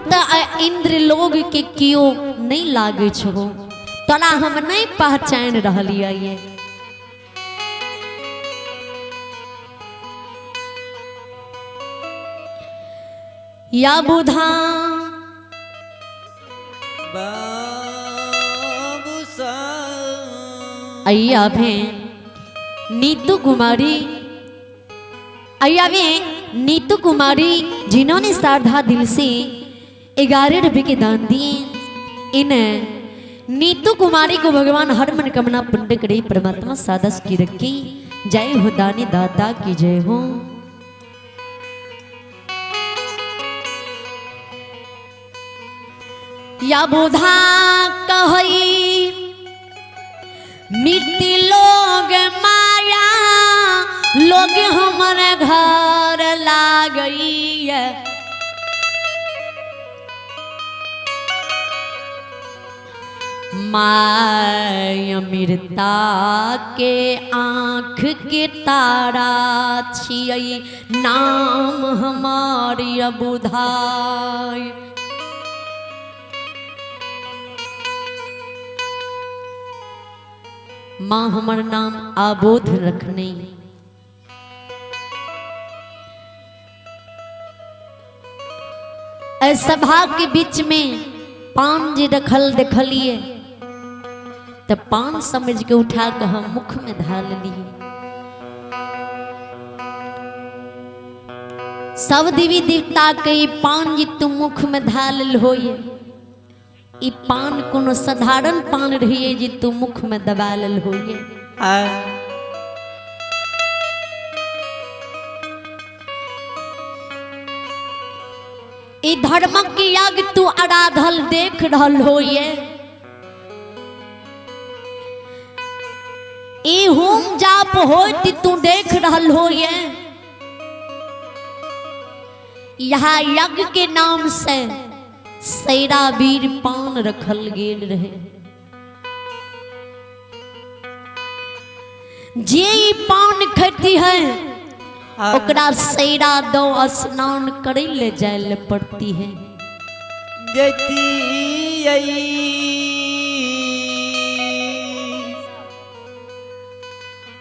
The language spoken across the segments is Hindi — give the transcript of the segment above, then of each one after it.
तो इंद्र लोग के कियो नहीं लागे छो, तोरा हम नहीं पहचान रहलिए ये। या बुधा अय्या भे नीतू कुमारी, अय्या में नीतू कुमारी जिन्होंने श्रद्धा दिल से 11 रुपए के दान दिए, इन नीतू कुमारी को भगवान हर मनोकामना पूर्ण करे, परमात्मा सादस की रखी। जय हो दानी दाता की जय हो। या बोधा कहई मिट्टी लोग माया, लोग हमारे घर ला गई है। माया अमृता के आँख के तारा छियै, नाम हमारी बुधाई। माँ हमार नाम आबोध रखने। सभा के बीच में पान जी रखल देखलिए, तो पान समझ के उठा के हम मुख में धाल लिए। सब देवी देवता के पान जी तुम मुख में धाल होइए। ई पान कोनो साधारण पान रहिए जी तू मुख में दबाल होइए। ई धर्मक की याग तू आराधल देख रहल होइए। ई होम जाप होइत तू देख रहल होइए। यहाँ यज्ञ के नाम से सैरा वीर पान रखल गेल रहे। जे पान खेती है ओकरा सैरा दो स्नान करे ले जाए पड़ती है।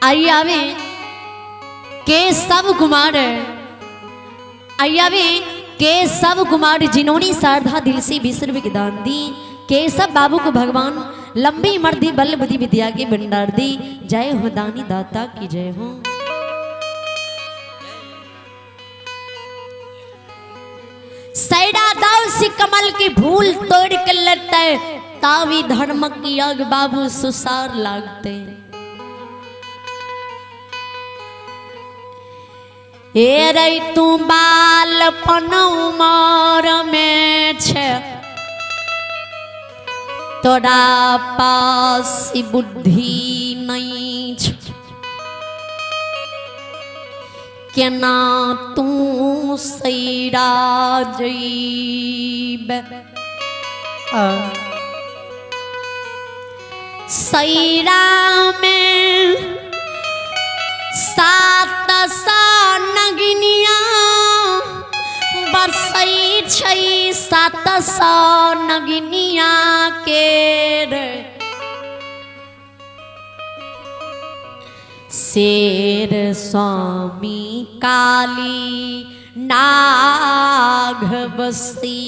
आइयावे के सब कुमार, आइयावे के सब कुमार जिन्होंने श्रद्धा दिल से 20 रुपए के दान दी, के सब बाबू को भगवान लंबी मर्दी बल बुद्धि विद्या के भंडार दी। जय हो दानी दाता की जय हो। सैरा दाल से कमल की भूल तोड़ कर लेते, तावी धर्म की अग बाबू सुसार लागते। ए रई तू बालपन उमर में छे, तोरा पास बुद्धि नहीं छे। केना तू सैरा जइबे, सैरा में 7 नगिनिया बरसई छै। 700 नगिनिया के रे शेर स्वामी काली नाग बसी।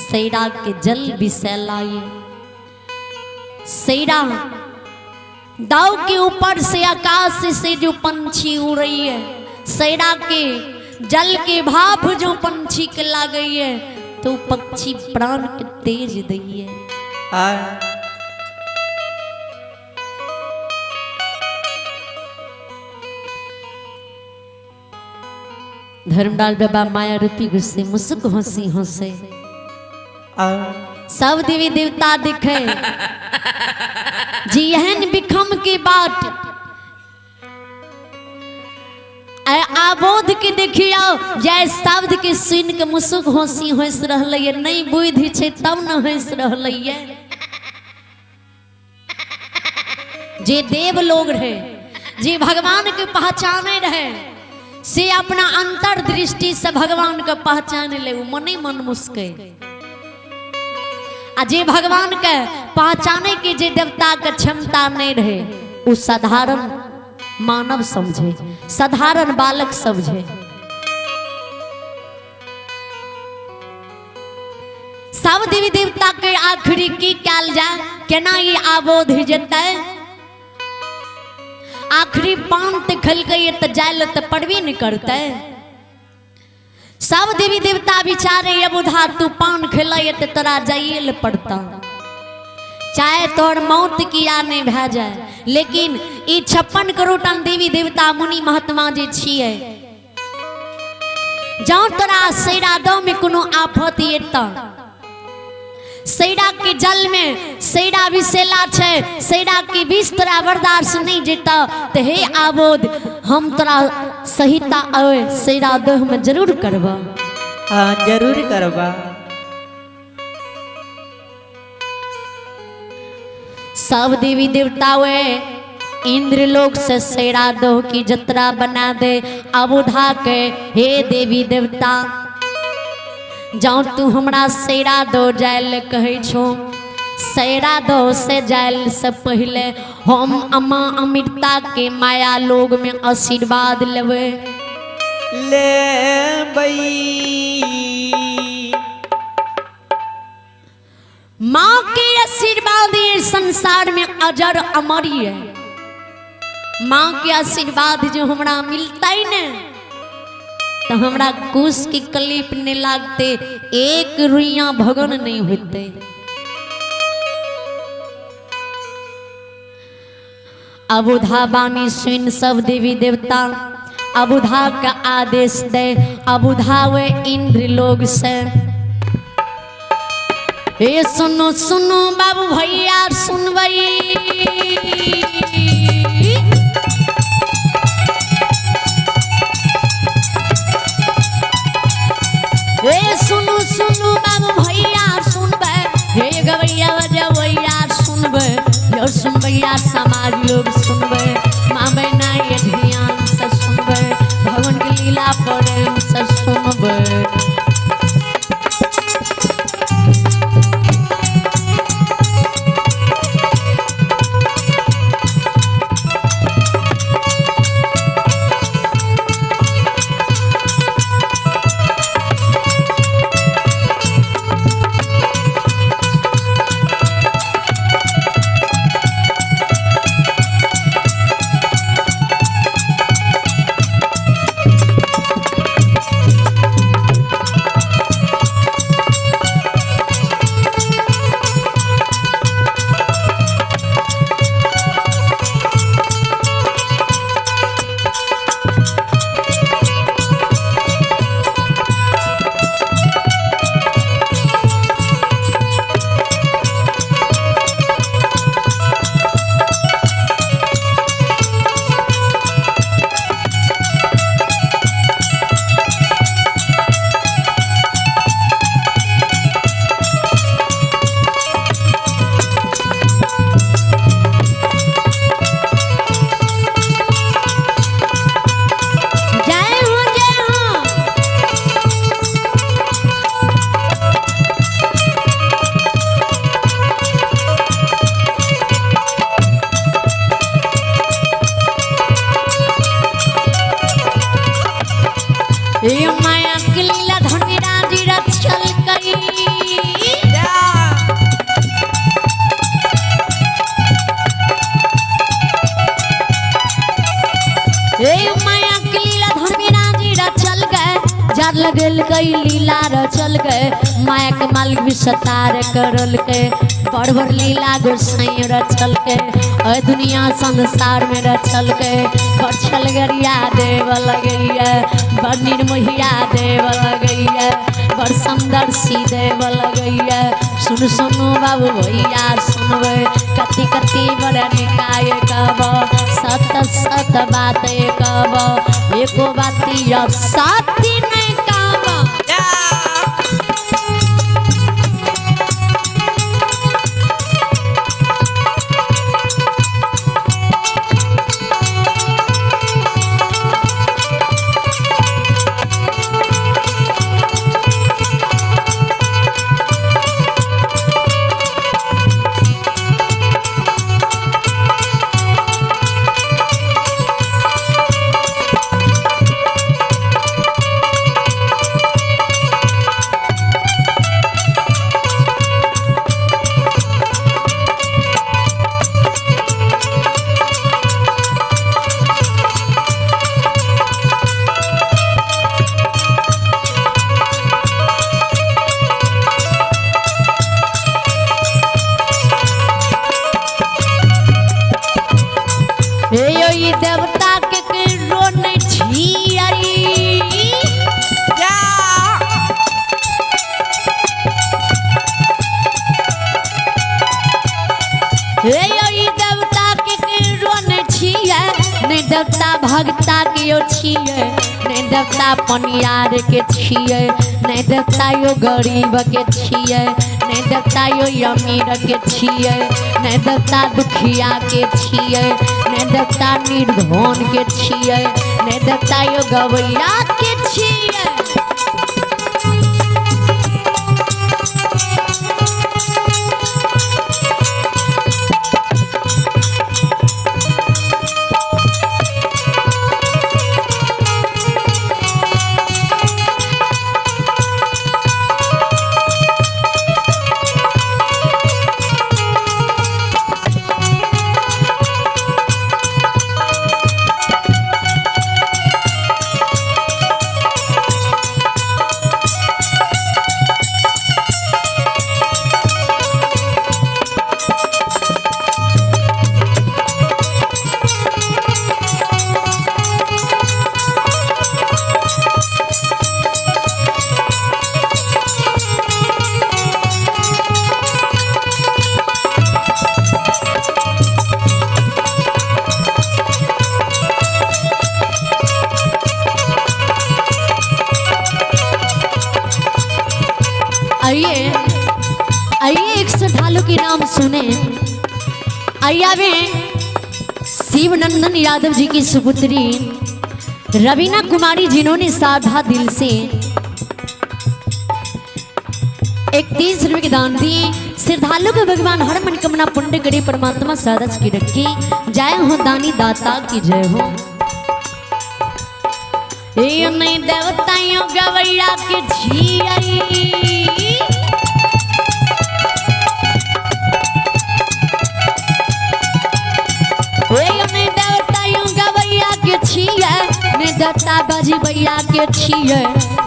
सैरा के जल बिसलाइए। सैरा दाव के ऊपर से आकाश से जो पंछी उड़ रही है, सैरा के जल के भाप जो पंछी के लागई है, तो पक्षी प्राण के तेज दी है। धर्मलाल बाबा माया रूपी गुस्से मुसुक हंसी हंसे। सब देवी देवता दिखे जी एहन बिखम के बाट आबोध के देखियो। जय शब्द के सुन के मुसुक हंसी हंस रहलै, नहीं बुद्धि छै तब न हंस रहलै। जे देव लोग रहे, जे भगवान के पहचाने रहे, से अपना अंतर्दृष्टि से भगवान के पहचान ले, मने मन मुस्के आ जे भगवान के पहचाने के जे देवता के क्षमता नहीं रहे, वो साधारण मानव समझे, साधारण बालक समझे। सब देवी देवता के आखिरी की कैल जाए, केना ये आबोध जते आखिरी पान ते खल के ये तो जाए तो पड़बे नहीं करते। सब देवी देवता बिचारे ये बुधा तू पान खिलाए तो तोरा जाइए ले पड़ता, चाहे तोर मौत किया नहीं भे जाए। लेकिन ई 56 करोड़ देवी देवता मुनि महात्मा जे छिए, जौ तोरा सैरा दो में कोनो आफत एता, सैरा के जल में सैरा विषेला छे, सैरा के विष तोरा बर्दाश्त नहीं जेता, तो हे आबोध हम तोरा सहिता आवे सैरा देह में जरूर करबा। हाँ जरूर करबा। सब देवी देवता वे इंद्र लोक से सैरा दो की जत्रा बना दे अबुधा के, हे देवी देवता जाओ तू हमरा सैरा दो जायल कहे छो, सैरा दो से जायल से पहले हम अम्मा अमृता के माया लोग में आशीर्वाद लेवे ले बई। माँ के आशीर्वाद ये संसार में अजर अमर है। माँ के आशीर्वाद जो हमरा मिलता ही न, तो हमरा कुश की कलिप नहीं लागते, एक रुइया भगन नहीं होते। अबुधा बानी सुन सब देवी देवता अबुधा का आदेश दे, अबुधा वे इंद्र लोग से, हे सुनो सुनो बाबू भैया सुनवई, हे सुनो सुनो बाबू भैया सुनबे, हे गवैया बजवैया सुनबे, यो सुनबैया समाज लोग सुनबे, माँ बहना ये ध्यान से सुनबे, भगवान की लीला प्रेम से सुनबे। माया के लीला धर्मराज रचल कई, माया के लीला धर्मराज रचल गए, जार लगल कई लीला रचल गए, माया के मालिक भी सतार करल के, बड़ बड़ लीला गोसाई रचल के, दुनिया संसार में रचल के, बड़ छलगरिया देव लगैया, बड़ निर्मोहिया देव लगैया, बड़ सुंदर सी देव लगैया। सुन सुनो बाबू भैया सुनबे, कति कति बड़ निकाय कब, सत सत बात कब, एको बाती अब साथी नहीं कब। भगता के यो छिए नहीं देवता पनियार के छिए नहीं देवता यो गरीब के छिए नहीं देवता यो अमीर के छिए नहीं देवता दुखिया के छिए नहीं देवता निर्धन के छिए नहीं देवता यो गवैया के छिए। आइए आइए एक श्रद्धालु के नाम सुने। आइया में शिवनंदन यादव जी की सुपुत्री रवीना कुमारी जिन्होंने साधा दिल से 31 रुपये के दान दिए। श्रद्धालु को भगवान हर मनोकामना पुण्य करे परमात्मा सादस की रखे। जय हो दानी दाता की जय हो। ये नहीं देवताओं गवैया के झियाई ने देवता बाजी भैया के छिए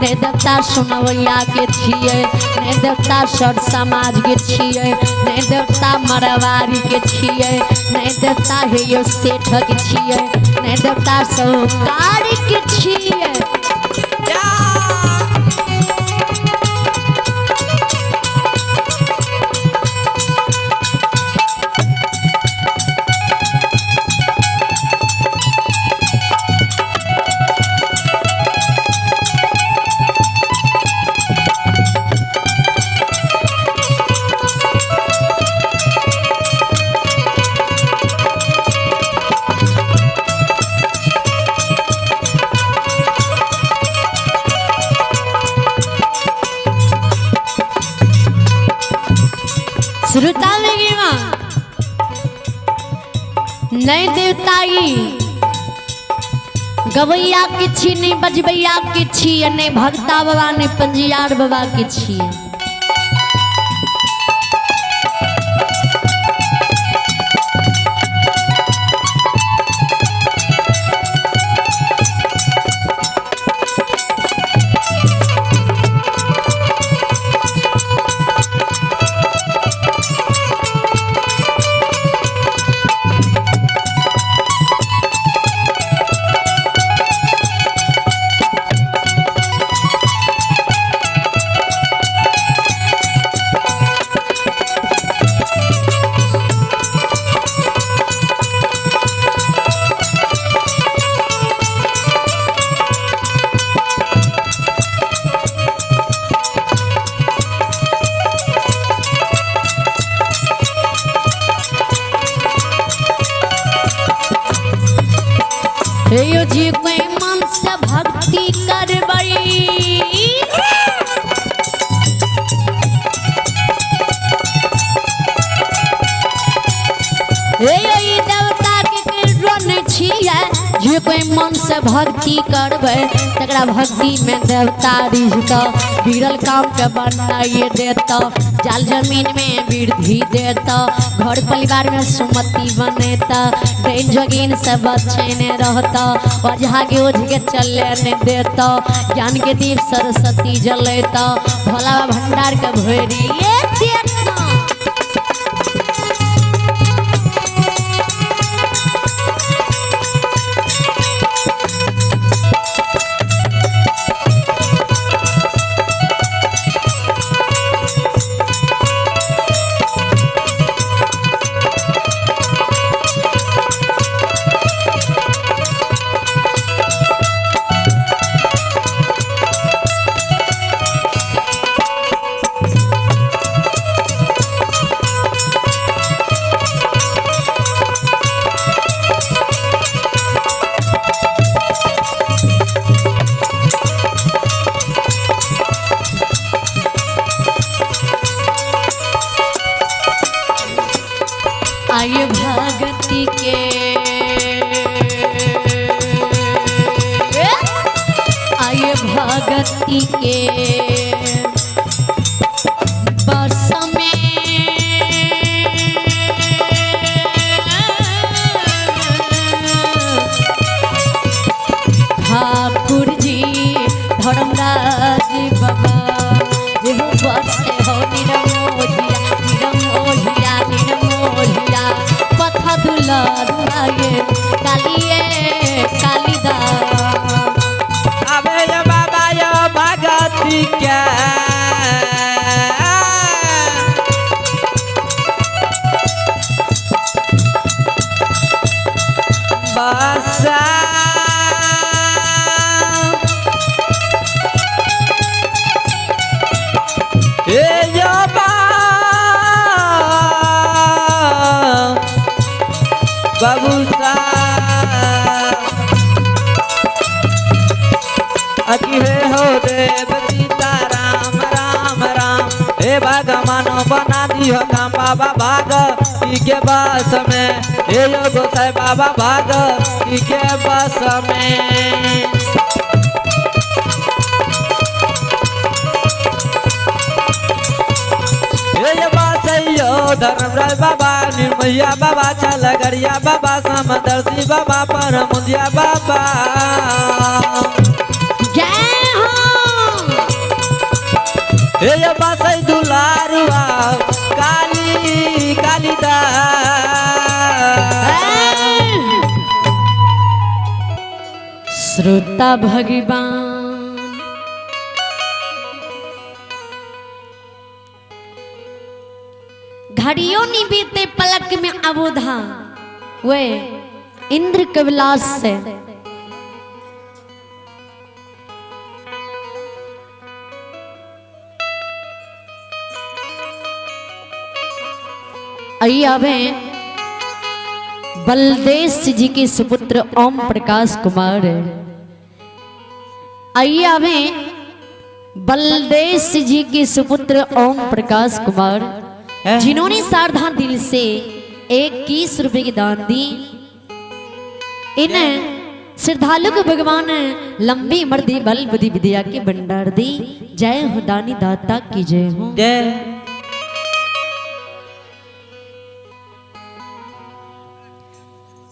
ने देवता सुनवैया के छिए ने देवता सर समाज के छिए ने देवता मरवारी के छिए ने देवता है यो सेठ के छिए ने देवता सौकारी के छिए। श्रोता लगी माँ नई देवताई गवैया के छी नहीं बजबैया के छी नहीं भक्ता बाबा ने पंजियार बाबा के छी। यो जी कोई मन से भक्ति करबई देवता के रोने छिए जे कोई मन से भक्ति करबे तकरा भक्ति में देवता रिझता बिरल काम के बनाइए देता जाल जमीन में वृद्धि देता घर परिवार में सुमति बनेता डेन जगीन से बचने रहता ओझा के ओझ के चले ने देता ज्ञान के दीप सरस्वती जलेता भोला भंडार के भोरी देता। भगती के बस में ठाकुर जी धर्मराज बाबा देहु बसे हो निरमोहिया निरमोहिया पथा दुलारुआए कालिए कालिदास अबे यो बाबा यो भगती क्या बसा ए यो बाबू अकिहे हो देव सीता राम राम राम हे भगवान बना दियो काम बाबा भाग के बस में हे यो गोसाई बाबा भाग के बस में धर्मराज बाबा निर्मैया बाबा छलगरिया बाबा समदर्शी बाबा परमुदिया बाबा जय हो हे बासै दुलारुआ काली कालिदास श्रोता भगवान घड़ियों नहीं बीते पलक में अबोधा वे इंद्र कविलास से अय्यावे बलदेश जी के सुपुत्र ओम प्रकाश कुमार अय्यावे बलदेश जी के सुपुत्र ओम प्रकाश कुमार जिन्होंने सारधा दिल से 21 रुपए की दान दी। इन श्रद्धालु को भगवान लंबी उम्र दी बल बुद्धि विद्या के भंडार दी। जय हो दानी दाता की जय हो। जय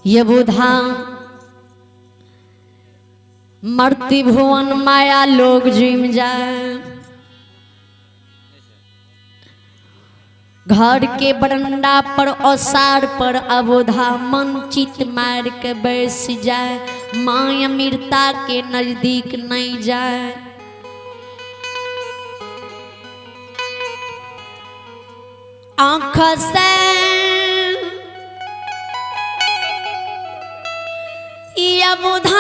ये बुधा मर्ति भुवन माया लोग जिम जाए घर के बरंडा पर औसार पर अबोधा मन चित मार के बैस जाए माया मृता के नजदीक नहीं जाए। आँख से अबोधा